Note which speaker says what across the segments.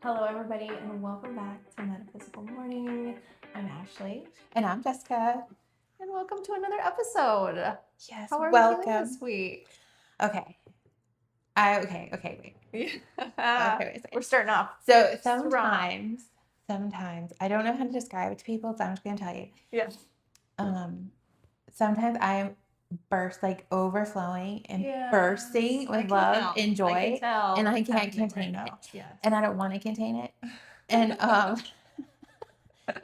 Speaker 1: Hello, everybody, and welcome back to Metaphysical Morning. I'm Ashley.
Speaker 2: And I'm Jessica.
Speaker 1: And welcome to another episode.
Speaker 2: Yes,
Speaker 1: How are we
Speaker 2: welcome.
Speaker 1: feeling this week?
Speaker 2: Okay. Wait.
Speaker 1: Okay, we're starting off.
Speaker 2: So sometimes, I don't know how to describe it to people, so I'm just going to tell you.
Speaker 1: Yes.
Speaker 2: Sometimes I'm overflowing and bursting with love and joy, and I can't contain it.
Speaker 1: Yes.
Speaker 2: And I don't want to contain it. And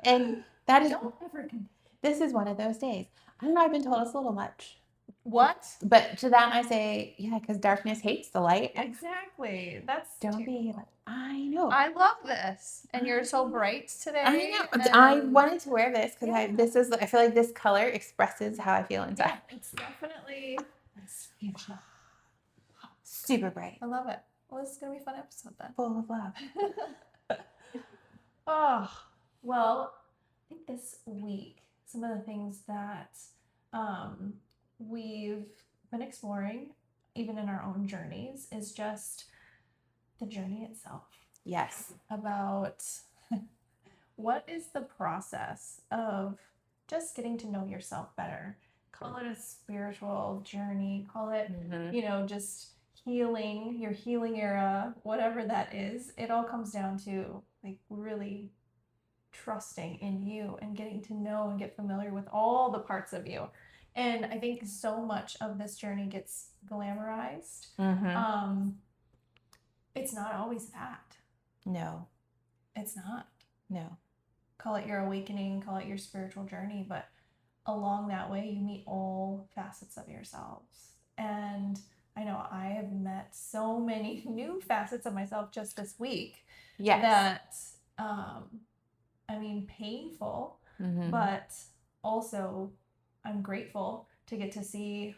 Speaker 2: and that is
Speaker 1: Don't ever contain.
Speaker 2: This is one of those days. I don't know, I've been told it's a little much.
Speaker 1: What?
Speaker 2: But to that I say, yeah, because darkness hates the light.
Speaker 1: Exactly.
Speaker 2: Don't be like, I know.
Speaker 1: I love this. And you're so bright today.
Speaker 2: I know. I wanted to wear this because I feel like this color expresses how I feel inside.
Speaker 1: Yeah, it's definitely fuchsia.
Speaker 2: Super bright.
Speaker 1: I love it. Well, this is going to be a fun episode then.
Speaker 2: Full of love.
Speaker 1: Oh, well, I think this week, some of the things that we've been exploring, even in our own journeys, is just the journey itself.
Speaker 2: Yes.
Speaker 1: About what is the process of just getting to know yourself better. Call it a spiritual journey, call it, just healing, your healing era, whatever that is. It all comes down to like really trusting in you and getting to know and get familiar with all the parts of you. And I think so much of this journey gets glamorized. It's not always that.
Speaker 2: No.
Speaker 1: It's not.
Speaker 2: No.
Speaker 1: Call it your awakening, call it your spiritual journey, but along that way you meet all facets of yourselves. And I know I have met so many new facets of myself just this week.
Speaker 2: Yes.
Speaker 1: That painful, but also I'm grateful to get to see,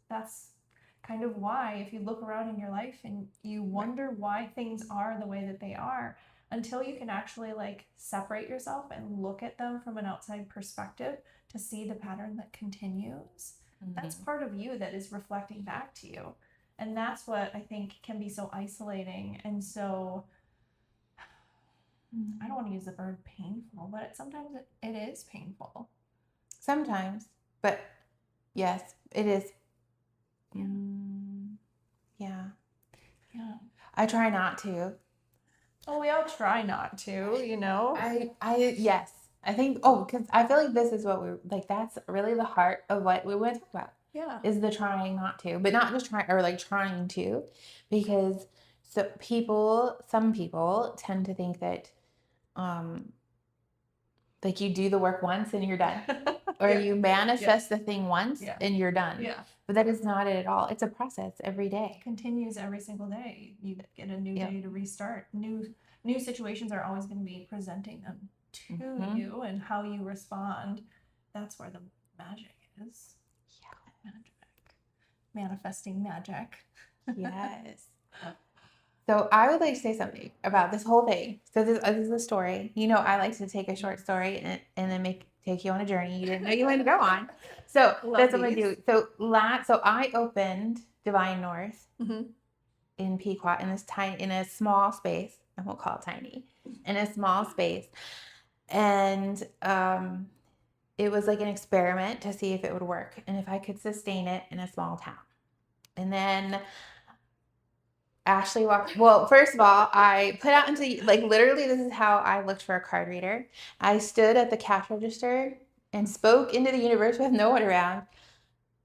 Speaker 1: that's kind of why, if you look around in your life and you wonder why things are the way that they are, until you can actually separate yourself and look at them from an outside perspective to see the pattern that continues, that's part of you that is reflecting back to you. And that's what I think can be so isolating. And so I don't want to use the word painful, but sometimes it is painful.
Speaker 2: Sometimes, but yes, it is. Yeah. I try not to.
Speaker 1: Oh, we all try not to,
Speaker 2: Yes. I think, because I feel like this is what that's really the heart of what we want to talk about.
Speaker 1: Yeah.
Speaker 2: Is the trying not to, but not just trying, or trying to, because some people tend to think that, you do the work once and you're done, or you manifest the thing once and you're done.
Speaker 1: Yeah.
Speaker 2: But that is not it at all. It's a process every day.
Speaker 1: It continues every single day. You get a new day to restart. New situations are always going to be presenting them to you, and how you respond. That's where the magic is. Yeah. Magic. Manifesting magic.
Speaker 2: Yes. So I would like to say something about this whole thing. So this is a story. I like to take a short story and then take you on a journey you didn't know you wanted to go on. So that's what I do. So I opened Divine North in Pequot in a small space. I won't call it tiny. In a small space. And it was like an experiment to see if it would work and if I could sustain it in a small town. And then Ashley first of all, I put out into, literally this is how I looked for a card reader. I stood at the cash register and spoke into the universe with no one around.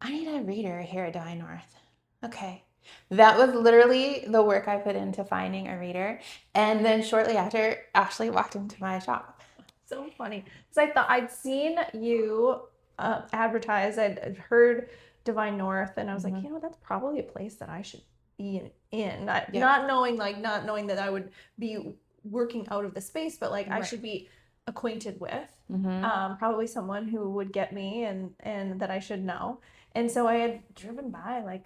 Speaker 2: I need a reader here at Divine North. Okay. That was literally the work I put into finding a reader. And then shortly after, Ashley walked into my shop.
Speaker 1: So funny. Because I thought I'd seen you advertise. I'd heard Divine North, and I was like, that's probably a place that I should be in. Not knowing that I would be working out of the space, but I should be acquainted with. Probably someone who would get me and that I should know. And so I had driven by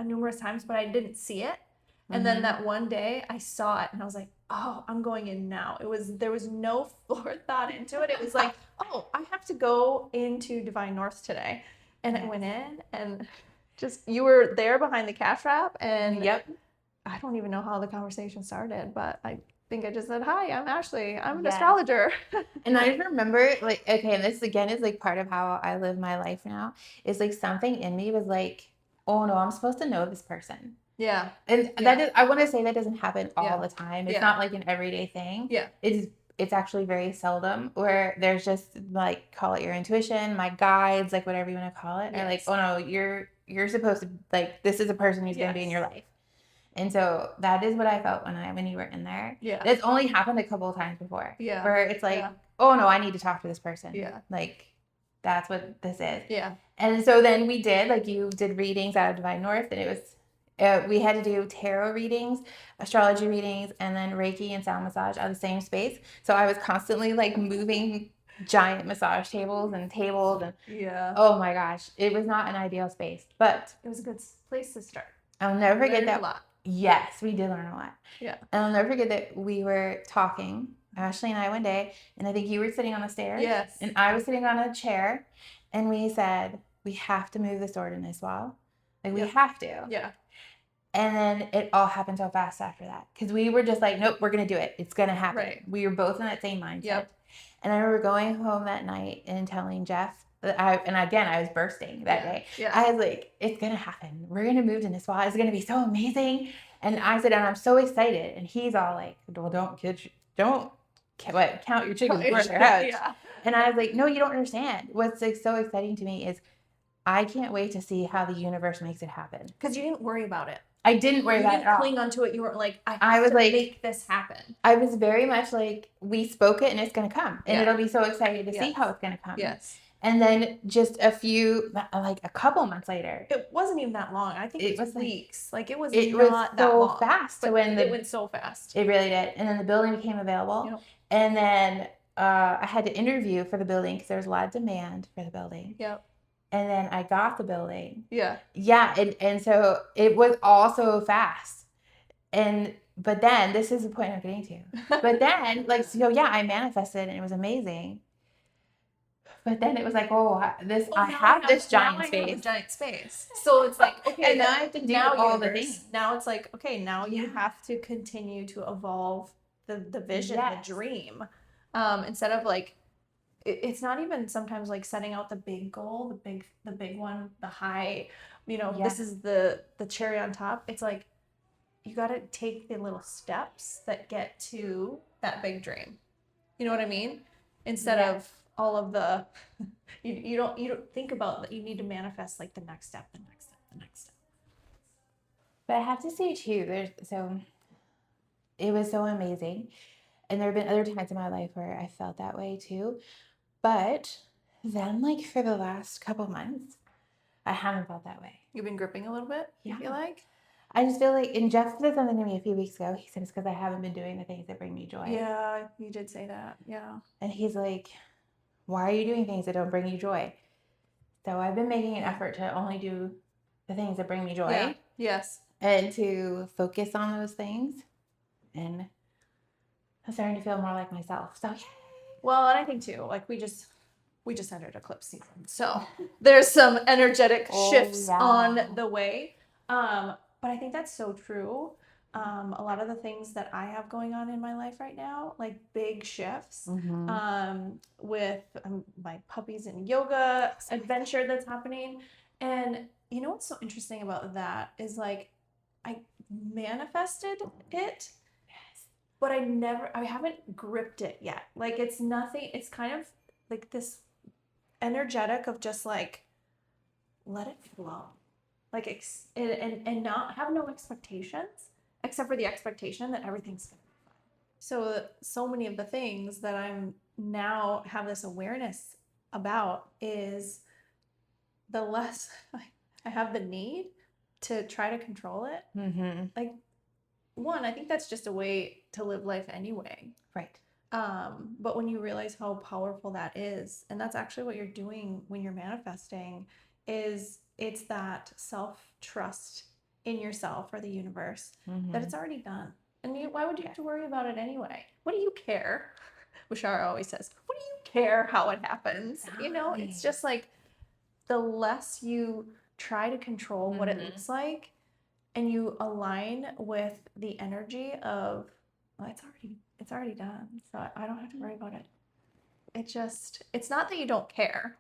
Speaker 1: numerous times, but I didn't see it. And then that one day I saw it and I was like, oh, I'm going in now. There was no forethought into it. It was like, oh, I have to go into Divine North today. And I went in and just, you were there behind the cash wrap, and I don't even know how the conversation started, but I think I just said, "Hi, I'm Ashley. I'm an
Speaker 2: Yes.
Speaker 1: astrologer."
Speaker 2: And I remember, like, okay, and this again is like part of how I live my life now, is like something in me was like, oh no, I'm supposed to know this person.
Speaker 1: Yeah.
Speaker 2: And that is, I want to say that doesn't happen all the time. It's
Speaker 1: Yeah.
Speaker 2: not like an everyday thing.
Speaker 1: Yeah.
Speaker 2: It's actually very seldom where there's just like, call it your intuition, my guides, like whatever you want to call it. Are like, oh no, you're supposed to, like, this is a person who's going to be in your life. And so that is what I felt when you were in there.
Speaker 1: Yeah.
Speaker 2: It's only happened a couple of times before.
Speaker 1: Yeah.
Speaker 2: Where it's like, oh no, I need to talk to this person.
Speaker 1: Yeah.
Speaker 2: Like, that's what this is.
Speaker 1: Yeah.
Speaker 2: And so then we did, like, you did readings out of Divine North, and it was, we had to do tarot readings, astrology readings, and then Reiki and sound massage out of the same space. So I was constantly like moving giant massage tables and oh my gosh, it was not an ideal space, but
Speaker 1: it was a good place to start.
Speaker 2: I'll never forget that.
Speaker 1: A lot.
Speaker 2: Yes, we did learn a lot.
Speaker 1: Yeah.
Speaker 2: And I'll never forget that we were talking, Ashley and I, one day, and I think you were sitting on the stairs.
Speaker 1: Yes.
Speaker 2: And I was sitting on a chair, and we said, we have to move the sword in this wall. Like, we have to.
Speaker 1: Yeah.
Speaker 2: And then it all happened so fast after that. Because we were just like, nope, we're going to do it. It's going to happen.
Speaker 1: Right.
Speaker 2: We were both in that same mindset.
Speaker 1: Yep.
Speaker 2: And I remember going home that night and telling Jeff, I was bursting that day.
Speaker 1: Yeah.
Speaker 2: I was like, it's going to happen. We're going to move to Niswa. It's going to be so amazing. And I said, and I'm so excited. And he's all like, well, don't count your chickens before they're hatched.
Speaker 1: Yeah.
Speaker 2: And I was like, no, you don't understand. What's like so exciting to me is I can't wait to see how the universe makes it happen.
Speaker 1: Because you didn't worry about it.
Speaker 2: I didn't worry about it at all.
Speaker 1: Cling onto it. You weren't like,
Speaker 2: I was like,
Speaker 1: make this happen.
Speaker 2: I was very much like, we spoke it and it's going to come. And it'll be so exciting to see how it's going to come.
Speaker 1: Yes.
Speaker 2: And then just a couple months later.
Speaker 1: It wasn't even that long. I think it was weeks. Like, it was
Speaker 2: not
Speaker 1: that
Speaker 2: so
Speaker 1: long.
Speaker 2: Fast.
Speaker 1: But it went so fast.
Speaker 2: It really did. And then the building became available. Yep. And then I had to interview for the building because there was a lot of demand for the building.
Speaker 1: Yep.
Speaker 2: And then I got the building.
Speaker 1: Yeah.
Speaker 2: Yeah. And so it was all so fast. But then, this is the point I'm getting to. But then, like, so yeah, I manifested and it was amazing. But then it was like, I have this giant space.
Speaker 1: So it's like, okay,
Speaker 2: and now I have to do all the things.
Speaker 1: Now it's like, okay, now you have to continue to evolve the vision, the dream. Instead of like, it's not even sometimes like setting out the big goal, the big one, the high, this is the cherry on top. It's like, you got to take the little steps that get to that big dream. You know what I mean? Instead of all of the, you don't think about that. You need to manifest like the next step.
Speaker 2: But I have to say too, it was so amazing. And there have been other times in my life where I felt that way too. But then, like, for the last couple months, I haven't felt that way.
Speaker 1: You've been gripping a little bit, you feel like?
Speaker 2: I just feel like, and Jeff said something to me a few weeks ago. He said it's because I haven't been doing the things that bring me joy.
Speaker 1: Yeah, you did say that. Yeah.
Speaker 2: And he's like, why are you doing things that don't bring you joy? So I've been making an effort to only do the things that bring me joy.
Speaker 1: Yeah. Yes.
Speaker 2: And to focus on those things. And I'm starting to feel more like myself. So,
Speaker 1: well, and I think too, like we just entered eclipse season. So there's some energetic shifts on the way. But I think that's so true. A lot of the things that I have going on in my life right now, like big shifts, with my puppies and yoga adventure that's happening. And you know what's so interesting about that is like, I manifested it, but I haven't gripped it yet. Like, it's nothing, it's kind of like this energetic of just like, let it flow. Like, and not have no expectations, except for the expectation that everything's going to be fine. So many of the things that I'm now have this awareness about is the less I have the need to try to control it. Mm-hmm. Like, one, I think that's just a way to live life anyway.
Speaker 2: Right.
Speaker 1: But when you realize how powerful that is, and that's actually what you're doing when you're manifesting, is it's that self-trust in yourself or the universe that it's already done. And why would you have to worry about it anyway? What do you care? Bashara always says, what do you care how it happens? Nice. It's just like the less you try to control what it looks like, and you align with the energy of, well, it's already done, so I don't have to worry about it. It's not that you don't care.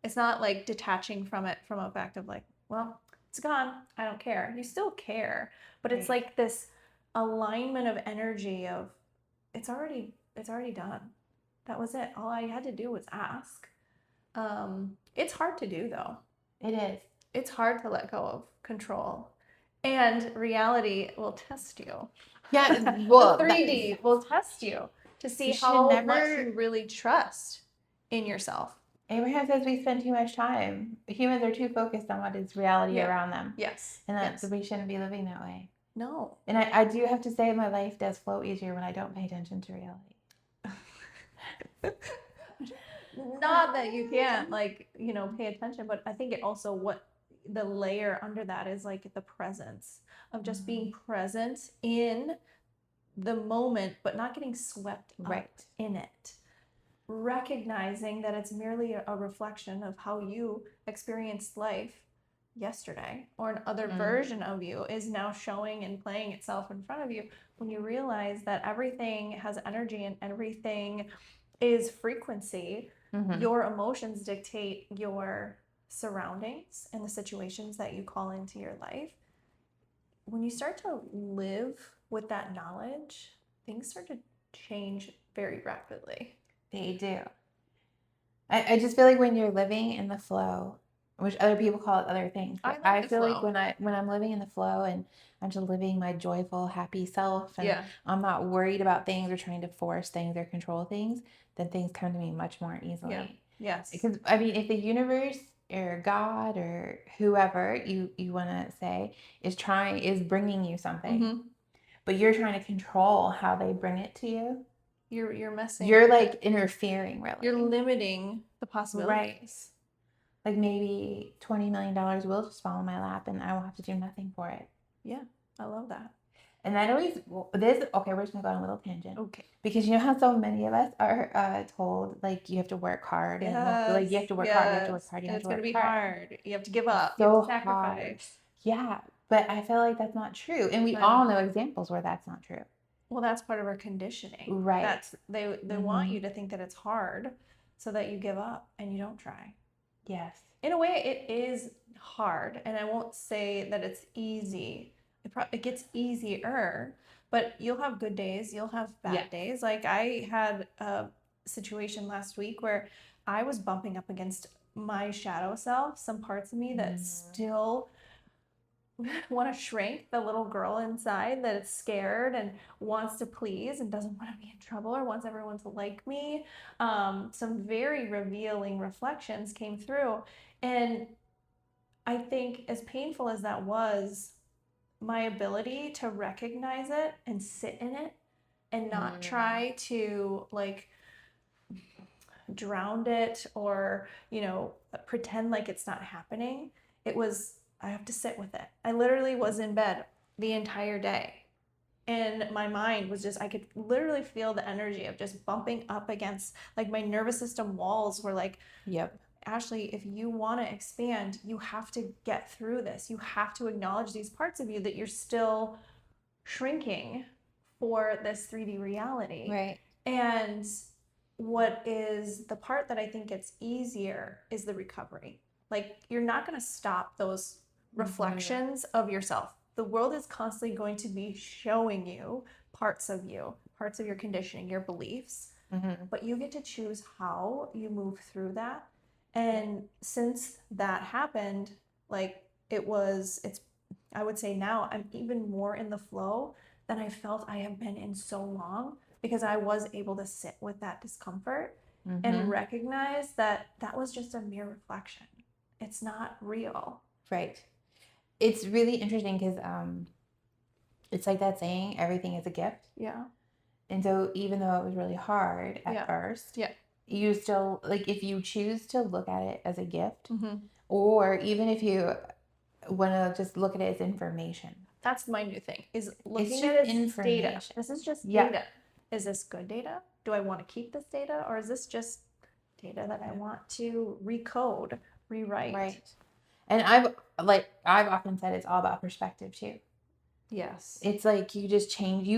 Speaker 1: It's not like detaching from it from a fact of like, well, it's gone, I don't care. You still care, but it's
Speaker 2: Right.
Speaker 1: like this alignment of energy of it's already done. That was it. All I had to do was ask. It's hard to do though.
Speaker 2: It is.
Speaker 1: It's hard to let go of control. And reality will test you.
Speaker 2: Yeah, well,
Speaker 1: The 3D will test you to see
Speaker 2: You should
Speaker 1: how much
Speaker 2: never-
Speaker 1: you really trust in yourself.
Speaker 2: Abraham says we spend too much time. Humans are too focused on what is reality
Speaker 1: Yeah.
Speaker 2: around them.
Speaker 1: Yes.
Speaker 2: And that
Speaker 1: yes.
Speaker 2: we shouldn't be living that way.
Speaker 1: No.
Speaker 2: And I do have to say my life does flow easier when I don't pay attention to reality.
Speaker 1: Not that you can't like, pay attention, but I think it also what the layer under that is like the presence of just being present in the moment, but not getting swept up in it. Recognizing that it's merely a reflection of how you experienced life yesterday, or another version of you is now showing and playing itself in front of you. When you realize that everything has energy and everything is frequency, your emotions dictate your surroundings and the situations that you call into your life. When you start to live with that knowledge, things start to change very rapidly.
Speaker 2: They do. I just feel like when you're living in the flow, which other people call it other things, but I feel like when I'm living in the flow and I'm just living my joyful, happy self, and I'm not worried about things or trying to force things or control things, then things come to me much more easily.
Speaker 1: Yeah. Yes.
Speaker 2: Because I mean, if the universe or God or whoever you want to say is bringing you something, but you're trying to control how they bring it to you,
Speaker 1: you're messing.
Speaker 2: You're like interfering, really.
Speaker 1: You're limiting the possibilities.
Speaker 2: Right. Like maybe $20 million will just fall in my lap and I will have to do nothing for it.
Speaker 1: Yeah, I love that.
Speaker 2: And that always, we're just going to go on a little tangent.
Speaker 1: Okay.
Speaker 2: Because you know how so many of us are told, like, you have to work hard.
Speaker 1: Yes.
Speaker 2: And like, you have to work hard, you have to work hard, you have to work hard.
Speaker 1: It's going to be hard. You have to give up.
Speaker 2: So
Speaker 1: you have to sacrifice.
Speaker 2: Hard. Yeah, but I feel like that's not true. And we all know examples where that's not true.
Speaker 1: Well, that's part of our conditioning.
Speaker 2: Right.
Speaker 1: That's they want you to think that it's hard so that you give up and you don't try.
Speaker 2: Yes.
Speaker 1: In a way, it is hard. And I won't say that it's easy. It gets easier, but you'll have good days. You'll have bad days. Like I had a situation last week where I was bumping up against my shadow self, some parts of me that still want to shrink, the little girl inside that is scared and wants to please and doesn't want to be in trouble or wants everyone to like me. Some very revealing reflections came through. And I think as painful as that was, my ability to recognize it and sit in it and not try to like drown it or, pretend like it's not happening. I have to sit with it. I literally was in bed the entire day. And my mind was I could literally feel the energy of just bumping up against, like my nervous system walls were like, Ashley, if you want to expand, you have to get through this. You have to acknowledge these parts of you that you're still shrinking for this 3D reality.
Speaker 2: Right.
Speaker 1: And what is the part that I think gets easier is the recovery. Like you're not going to stop those reflections of yourself. The world is constantly going to be showing you, parts of your conditioning, your beliefs, but you get to choose how you move through that. And since that happened, like I would say now I'm even more in the flow than I felt I have been in so long, because I was able to sit with that discomfort and recognize that that was just a mere reflection. It's not real.
Speaker 2: Right. It's really interesting because it's like that saying, everything is a gift.
Speaker 1: Yeah.
Speaker 2: And so even though it was really hard at first, you still, like, if you choose to look at it as a gift, or even if you want to just look at it as information.
Speaker 1: That's my new thing, is looking at it as data. This is just data. Is this good data? Do I want to keep this data? Or is this just data that I want to recode, rewrite?
Speaker 2: Right. And I've often said it's all about perspective too.
Speaker 1: Yes.
Speaker 2: It's like you just change.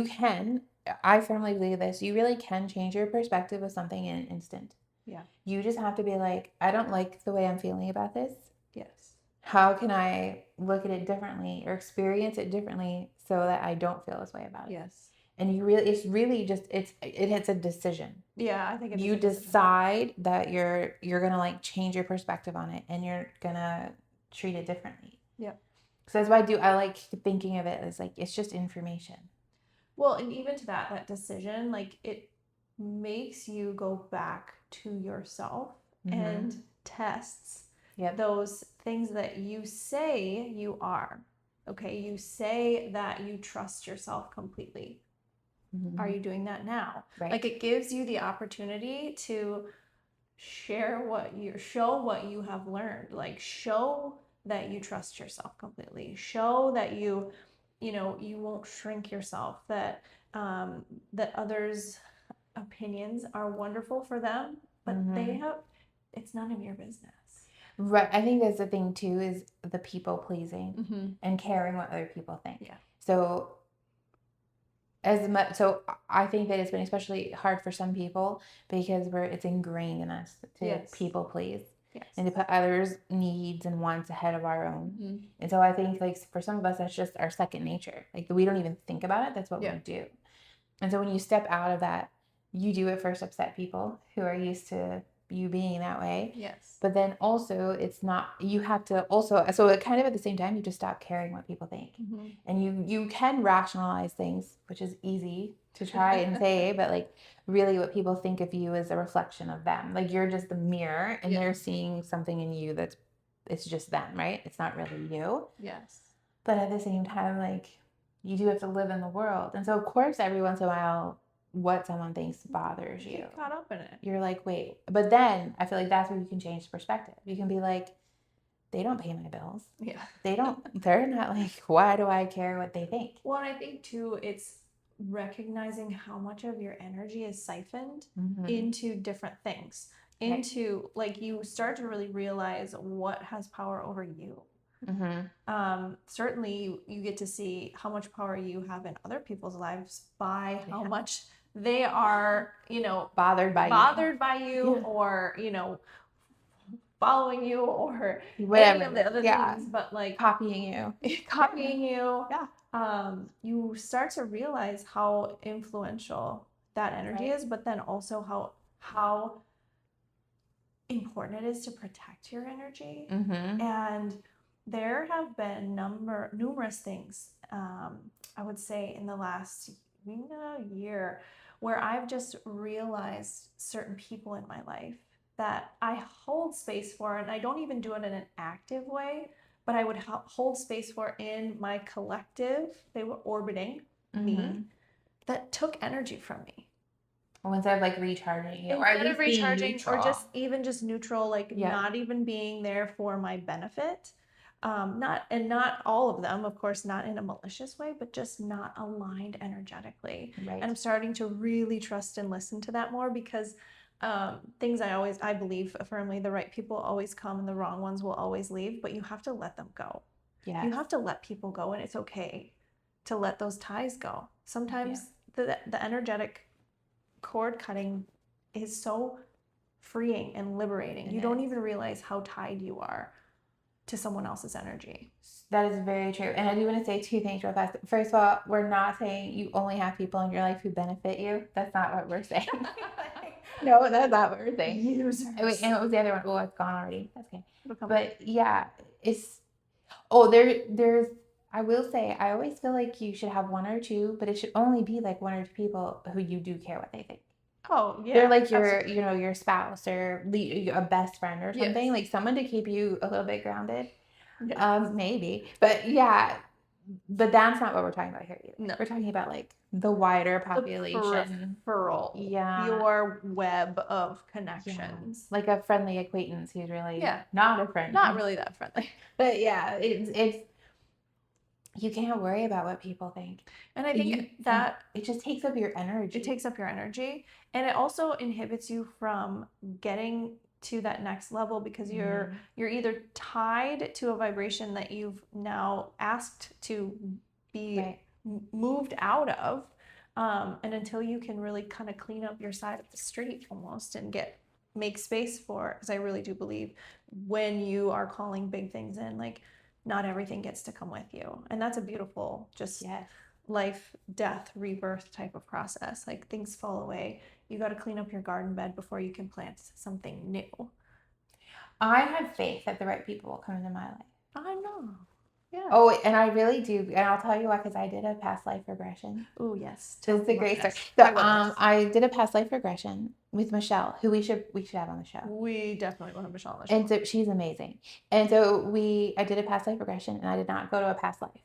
Speaker 2: I firmly believe this. You really can change your perspective of something in an instant.
Speaker 1: Yeah.
Speaker 2: You just have to be like, I don't like the way I'm feeling about this.
Speaker 1: Yes.
Speaker 2: How can I look at it differently or experience it differently so that I don't feel this way about it?
Speaker 1: Yes.
Speaker 2: And it's really just, it's a decision.
Speaker 1: Yeah, I think it is
Speaker 2: You
Speaker 1: a decision.
Speaker 2: decide that you're going to like change your perspective on it and you're going to treat it differently.
Speaker 1: Yeah.
Speaker 2: So that's why I like thinking of it as like, it's just information.
Speaker 1: Well, and even to that decision, like it makes you go back to yourself and tests those things that you say you are. Okay, you say that you trust yourself completely. Are you doing that now?
Speaker 2: Right.
Speaker 1: Like it gives you the opportunity to show what you have learned. Like show that you trust yourself completely. Show that you won't shrink yourself, that that others' opinions are wonderful for them, but it's none of your business.
Speaker 2: Right. I think that's the thing too, is the people pleasing and caring what other people think.
Speaker 1: Yeah.
Speaker 2: So I think that it's been especially hard for some people because it's ingrained in us to people please. Yes. And to put others' needs and wants ahead of our own. And so I think like for some of us that's just our second nature. Like we don't even think about it. That's what we do. And so when you step out of that, you do at first upset people who are used to you being that way.
Speaker 1: Yes.
Speaker 2: But then also it's not, you have to also, so it kind of at the same time, you just stop caring what people think. And you can rationalize things, which is easy to try and say, but like really what people think of you is a reflection of them. Like you're just the mirror and they're seeing something in you it's just them, right? It's not really you.
Speaker 1: Yes.
Speaker 2: But at the same time, like you do have to live in the world. And so of course, every once in a while, what someone thinks bothers you.
Speaker 1: Get caught up in it.
Speaker 2: You're like, wait. But then I feel like that's where you can change perspective. You can be like, they don't pay my bills.
Speaker 1: Yeah.
Speaker 2: They're not like, why do I care what they think?
Speaker 1: Well, and I think too, it's recognizing how much of your energy is siphoned into different things. Into like you start to really realize what has power over you. Certainly you get to see how much power you have in other people's lives by how much they are, bothered by you or, following you or whatever, any of the other things, but like
Speaker 2: copying you.
Speaker 1: You start to realize how influential that energy is, but then also how important it is to protect your energy. And there have been numerous things, I would say in the last year where I've just realized certain people in my life that I hold space for, and I don't even do it in an active way, but I would hold space for in my collective. They were orbiting me, that took energy from me.
Speaker 2: Instead of like recharging you,
Speaker 1: instead of recharging, or just neutral, like not even being there for my benefit. Not all of them, of course, not in a malicious way, but just not aligned energetically. Right. And I'm starting to really trust and listen to that more because I believe firmly, the right people always come and the wrong ones will always leave, but you have to let them go. Yeah. You have to let people go, and it's okay to let those ties go. Sometimes the energetic cord cutting is so freeing and liberating. You don't even realize how tied you are to someone else's energy.
Speaker 2: That is very true. And I do want to say two things real fast. First of all, we're not saying you only have people in your life who benefit you. That's not what we're saying. No, that's not what we're saying. Users. Wait, and what was the other one? Oh, it's gone already. That's okay. But yeah, there's I will say, I always feel like you should have one or two, but it should only be like one or two people who you do care what they think.
Speaker 1: Oh, yeah.
Speaker 2: They're like your spouse or a best friend or something, like someone to keep you a little bit grounded. Yes. Maybe. But yeah, but that's not what we're talking about here either. No. We're talking about like the wider population.
Speaker 1: Peripheral. Yeah. Your web of connections.
Speaker 2: Yeah. Like a friendly acquaintance who's really not a friend.
Speaker 1: Not really that friendly.
Speaker 2: But yeah, it's you can't worry about what people think.
Speaker 1: And I think that
Speaker 2: it just takes up your energy.
Speaker 1: It takes up your energy. And it also inhibits you from getting to that next level, because you're either tied to a vibration that you've now asked to be moved out of, and until you can really kind of clean up your side of the street almost and make space for, because I really do believe when you are calling big things in, like, not everything gets to come with you, and that's a beautiful just life, death, rebirth type of process. Like, things fall away. You got to clean up your garden bed before you can plant something new.
Speaker 2: I have faith that the right people will come into my life.
Speaker 1: I know. Yeah.
Speaker 2: Oh, and I really do. And I'll tell you why, because I did a past life regression.
Speaker 1: Oh, yes.
Speaker 2: This is a great story. So, I did a past life regression with Michelle, who we should have on the show.
Speaker 1: We definitely want to have Michelle on the show.
Speaker 2: And so she's amazing. And so I did a past life regression, and I did not go to a past life.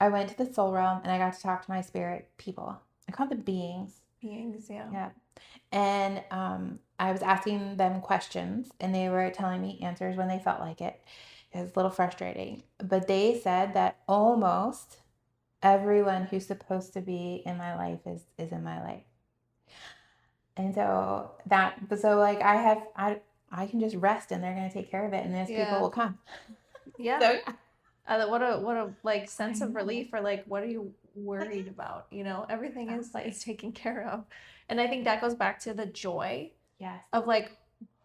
Speaker 2: I went to the soul realm, and I got to talk to my spirit people. I call them beings.
Speaker 1: Beings, yeah.
Speaker 2: Yeah. And I was asking them questions, and they were telling me answers when they felt like it. It was a little frustrating. But they said that almost everyone who's supposed to be in my life is in my life. And so like I can just rest, and they're going to take care of it, and those people will come.
Speaker 1: Yeah. So, what a like sense of relief, or like, what are you worried about? You know, everything is taken care of. And I think that goes back to the joy of, like,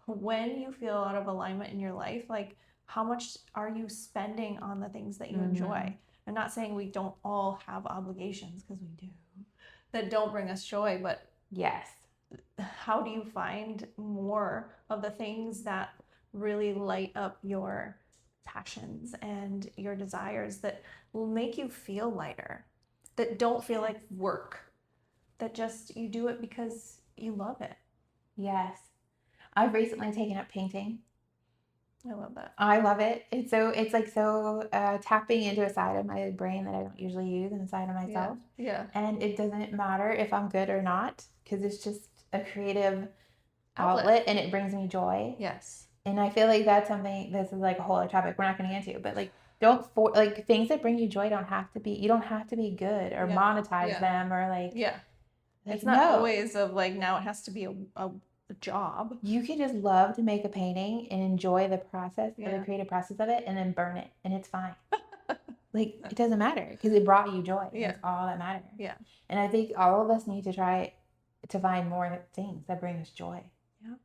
Speaker 1: when you feel out of alignment in your life, like, how much are you spending on the things that you enjoy? I'm not saying we don't all have obligations, because we do, that don't bring us joy, but how do you find more of the things that really light up your passions and your desires, that will make you feel lighter, that don't feel like work, that just you do it because you love it?
Speaker 2: Yes. I've recently taken up painting.
Speaker 1: I love that.
Speaker 2: I love it. It's tapping into a side of my brain that I don't usually use, and a side of myself.
Speaker 1: Yeah.
Speaker 2: And it doesn't matter if I'm good or not, because it's just a creative outlet, and it brings me joy.
Speaker 1: Yes.
Speaker 2: And I feel like that's something, this is like a whole other topic we're not going to get into, but like, things that bring you joy you don't have to be good or monetize them, or like,
Speaker 1: it's not always of like, now it has to be a job.
Speaker 2: You can just love to make a painting and enjoy the process, the creative process of it, and then burn it, and it's fine. Like, it doesn't matter, because it brought you joy. That's all that matters. Yeah. And I think all of us need to try to find more things that bring us joy.
Speaker 1: Yeah.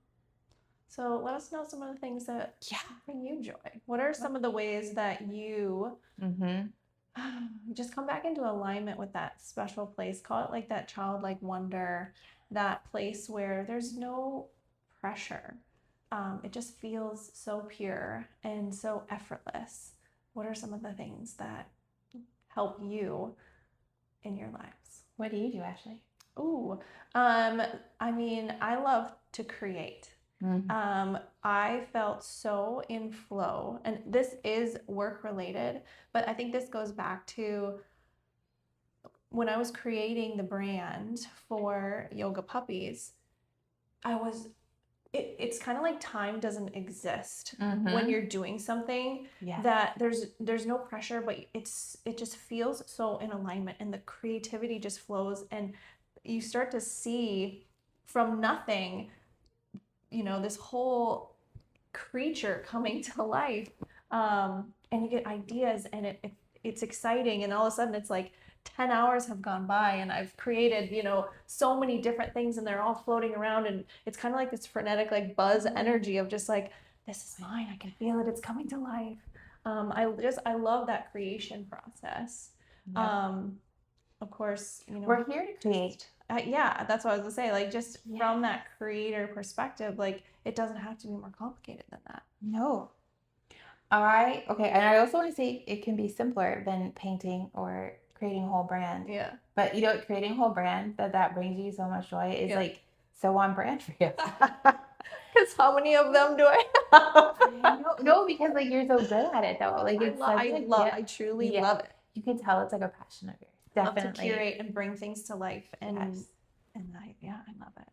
Speaker 1: So let us know some of the things that bring you joy. What are some of the ways that you just come back into alignment with that special place? Call it like that childlike wonder, that place where there's no pressure. It just feels so pure and so effortless. What are some of the things that help you in your lives?
Speaker 2: What do you do, Ashley?
Speaker 1: Ooh, I mean, I love to create. I felt so in flow, and this is work related, but I think this goes back to when I was creating the brand for Yoga Puppies. It's kind of like time doesn't exist when you're doing something, that there's no pressure, but it just feels so in alignment, and the creativity just flows, and you start to see from nothing, this whole creature coming to life, and you get ideas, and it's exciting, and all of a sudden it's like 10 hours have gone by, and I've created, so many different things, and they're all floating around, and it's kind of like this frenetic, like, buzz energy of just like, this is mine, I can feel it, it's coming to life. I love that creation process. Of course,
Speaker 2: we're here to create.
Speaker 1: That's what I was gonna say. Like, just from that creator perspective, like, it doesn't have to be more complicated than that.
Speaker 2: No. And I also want to say it can be simpler than painting or creating a whole brand.
Speaker 1: Yeah.
Speaker 2: But creating a whole brand that brings you so much joy is like so on brand for you.
Speaker 1: Because how many of them do I have?
Speaker 2: No, because like, you're so good at it though. Like,
Speaker 1: I truly love it.
Speaker 2: You can tell it's like a passion of yours. Definitely.
Speaker 1: Love to curate and bring things to life, and I love it.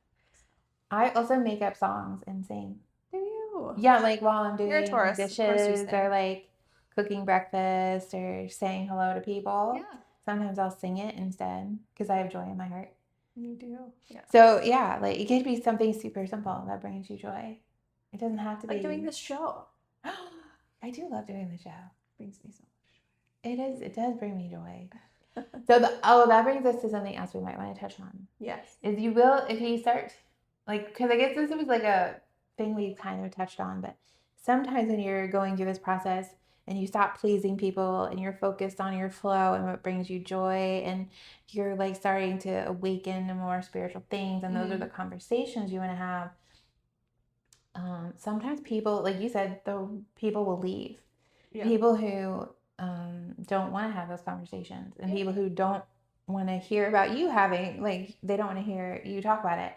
Speaker 2: I also make up songs and sing.
Speaker 1: Do you?
Speaker 2: Yeah, like while I'm doing
Speaker 1: dishes
Speaker 2: or like cooking breakfast or saying hello to people.
Speaker 1: Yeah.
Speaker 2: Sometimes I'll sing it instead, because I have joy in my heart.
Speaker 1: You do. Yeah.
Speaker 2: So like, it could be something super simple that brings you joy. It doesn't have to be.
Speaker 1: Like doing this show.
Speaker 2: I do love doing the show.
Speaker 1: Brings me so much
Speaker 2: It does bring me joy. So that brings us to something else we might want to touch on.
Speaker 1: Yes.
Speaker 2: If you start, like, because I guess this was like a thing we kind of touched on, but sometimes when you're going through this process and you stop pleasing people and you're focused on your flow and what brings you joy, and you're like starting to awaken to more spiritual things, and those are the conversations you want to have. Sometimes people, like you said, the people will leave. Yeah. People who don't want to have those conversations, and people who don't want to hear about you having, like, they don't want to hear you talk about it.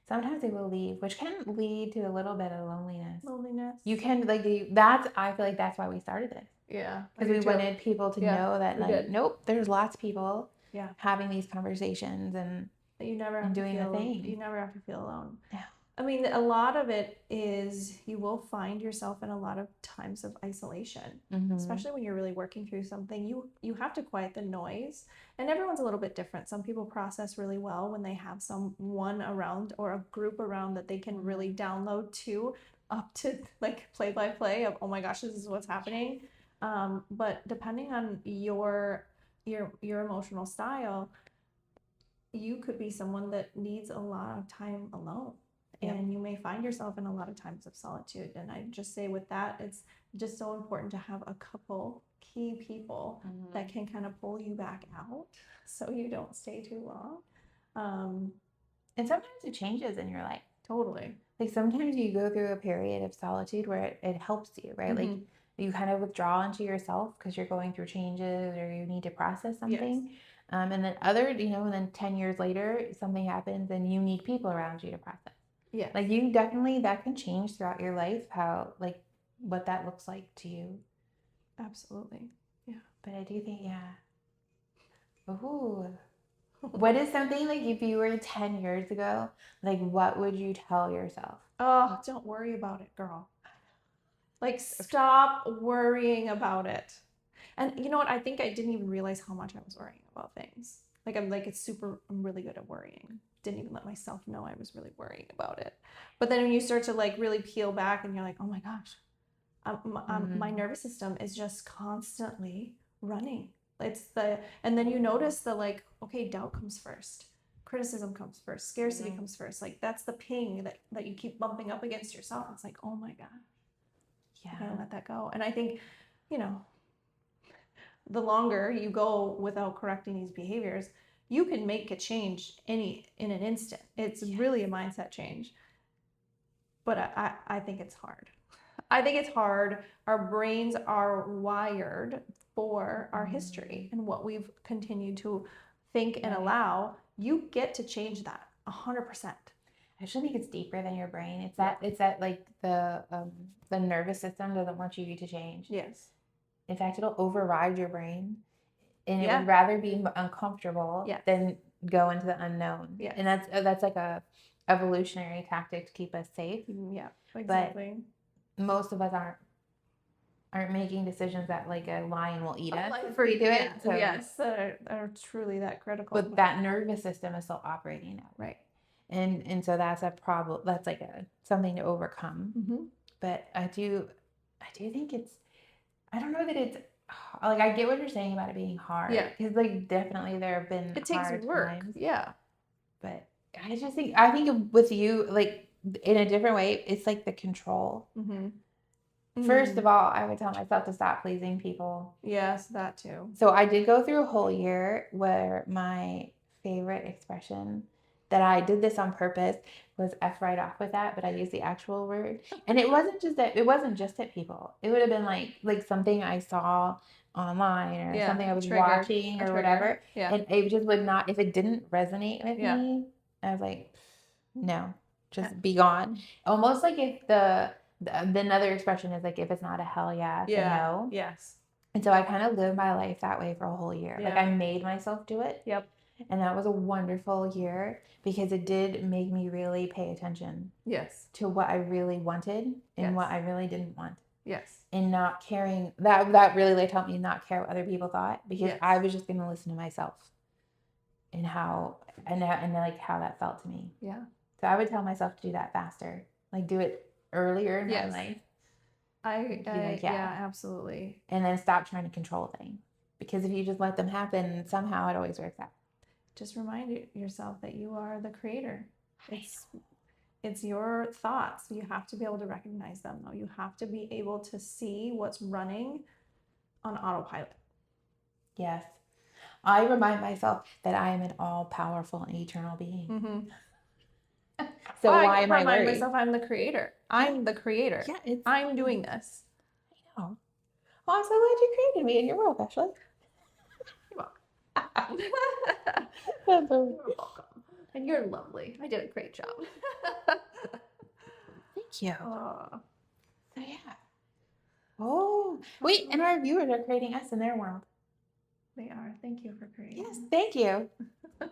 Speaker 2: Sometimes they will leave, which can lead to a little bit of loneliness. You can, like, I feel like that's why we started this.
Speaker 1: Yeah.
Speaker 2: Because we wanted people to know that, like, nope, there's lots of people having these conversations and
Speaker 1: you never have
Speaker 2: doing the thing.
Speaker 1: You never have to feel alone.
Speaker 2: Yeah.
Speaker 1: I mean, a lot of it is you will find yourself in a lot of times of isolation, especially when you're really working through something. You have to quiet the noise, and everyone's a little bit different. Some people process really well when they have someone around or a group around that they can really download to, up to like play by play of, oh my gosh, this is what's happening. But depending on your emotional style, you could be someone that needs a lot of time alone. And you may find yourself in a lot of times of solitude. And I just say with that, it's just so important to have a couple key people that can kind of pull you back out so you don't stay too long.
Speaker 2: And sometimes it changes in your life.
Speaker 1: Totally.
Speaker 2: Like sometimes you go through a period of solitude where it helps you, right? Like you kind of withdraw into yourself because you're going through changes or you need to process something. Yes. And then and then 10 years later, something happens and you need people around you to process. Yeah. Like you definitely, that can change throughout your life, how, like, what that looks like to you.
Speaker 1: Absolutely. Yeah.
Speaker 2: But I do think, ooh. What is something, like, if you were 10 years ago, like, what would you tell yourself?
Speaker 1: Oh, don't worry about it, girl. Like, stop worrying about it. And you know what? I think I didn't even realize how much I was worrying about things. Like, I'm really good at worrying. Didn't even let myself know I was really worrying about it. But then when you start to like really peel back and you're like, oh my gosh, my nervous system is just constantly running. And then you notice the like, okay, doubt comes first. Criticism comes first. Scarcity comes first. Like that's the ping that you keep bumping up against yourself. It's like, oh my God. Yeah. I gotta let that go. And I think, the longer you go without correcting these behaviors, you can make a change in an instant. It's really a mindset change. But I think it's hard. I think it's hard. Our brains are wired for our history and what we've continued to think and allow. You get to change that 100%.
Speaker 2: I actually think it's deeper than your brain. It's that like the nervous system doesn't want you to change.
Speaker 1: Yes.
Speaker 2: In fact, it'll override your brain, and it would rather be uncomfortable than go into the unknown. Yeah. And that's like a evolutionary tactic to keep us safe.
Speaker 1: Yeah, exactly.
Speaker 2: But most of us aren't making decisions that like a lion will eat us before you do it.
Speaker 1: So, yes, that are truly that critical.
Speaker 2: But that nervous system is still operating now.
Speaker 1: Right.
Speaker 2: And so that's a problem. That's like something to overcome. But I do think I don't know that it's like, I get what you're saying about it being hard. Yeah. Because like definitely there have been hard
Speaker 1: work.
Speaker 2: Times.
Speaker 1: Yeah.
Speaker 2: But I think with you, like in a different way, it's like the control. First of all, I would tell myself to stop pleasing people.
Speaker 1: Yes, that too.
Speaker 2: So I did go through a whole year where my favorite expression that I did this on purpose was F right off with that, but I used the actual word. And it wasn't just at people. It would have been like something I saw online or something I was watching or whatever. Yeah. And it just would not, if it didn't resonate with me, I was like, no, just be gone. Almost like if the another expression is like, if it's not a hell yeah, it's a no.
Speaker 1: Yes.
Speaker 2: And so I kind of lived my life that way for a whole year. Yeah. Like I made myself do it.
Speaker 1: Yep.
Speaker 2: And that was a wonderful year because it did make me really pay attention.
Speaker 1: Yes.
Speaker 2: To what I really wanted and what I really didn't want.
Speaker 1: Yes.
Speaker 2: And not caring, that really like helped me not care what other people thought, because I was just going to listen to myself and like how that felt to me.
Speaker 1: Yeah.
Speaker 2: So I would tell myself to do that faster. Like do it earlier in
Speaker 1: Yes.
Speaker 2: my life.
Speaker 1: Yeah, absolutely.
Speaker 2: And then stop trying to control things. Because if you just let them happen, somehow it always works out.
Speaker 1: Just remind yourself that you are the creator. It's your thoughts. You have to be able to recognize them, though. You have to be able to see what's running on autopilot.
Speaker 2: Yes. I remind myself that I am an all-powerful and eternal being.
Speaker 1: Mm-hmm.
Speaker 2: So why am I
Speaker 1: remind
Speaker 2: worried?
Speaker 1: myself I'm the creator. I'm the creator.
Speaker 2: Yeah,
Speaker 1: I'm doing this.
Speaker 2: I know. Well, I'm so glad you created me in your world, Ashley.
Speaker 1: You're welcome. You're welcome. And you're lovely. I did a great job.
Speaker 2: Thank you.
Speaker 1: Oh.
Speaker 2: So yeah. Oh, wait, and our viewers are creating us in their world.
Speaker 1: They are. Thank you for creating.
Speaker 2: Yes, thank you.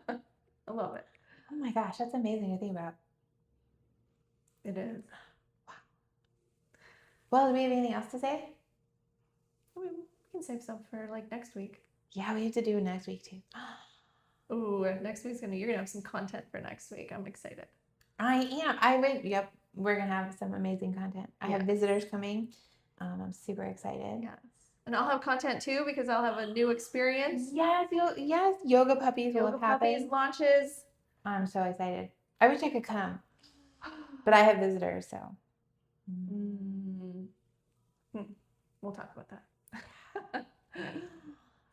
Speaker 1: I love it.
Speaker 2: Oh my gosh, that's amazing to think about.
Speaker 1: It is.
Speaker 2: Wow. Well, do we have anything else to say?
Speaker 1: We can save some for like next week.
Speaker 2: Yeah, we have to do it next week too.
Speaker 1: Ooh, next week's you're gonna have some content for next week. I'm excited.
Speaker 2: I am. Yep, we're gonna have some amazing content. I have visitors coming. I'm super excited.
Speaker 1: Yes. And I'll have content too because I'll have a new experience.
Speaker 2: Yes, yoga puppies will have happened.
Speaker 1: Launches.
Speaker 2: I'm so excited. I wish I could come, but I have visitors, so.
Speaker 1: We'll talk about that.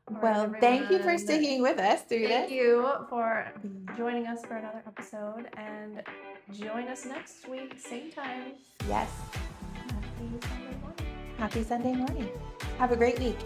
Speaker 2: Well,
Speaker 1: right,
Speaker 2: thank you for sticking with us through this.
Speaker 1: Thank you for joining us for another episode, and join us next week, same time.
Speaker 2: Yes.
Speaker 1: Happy Sunday morning.
Speaker 2: Happy Sunday morning. Have a great week.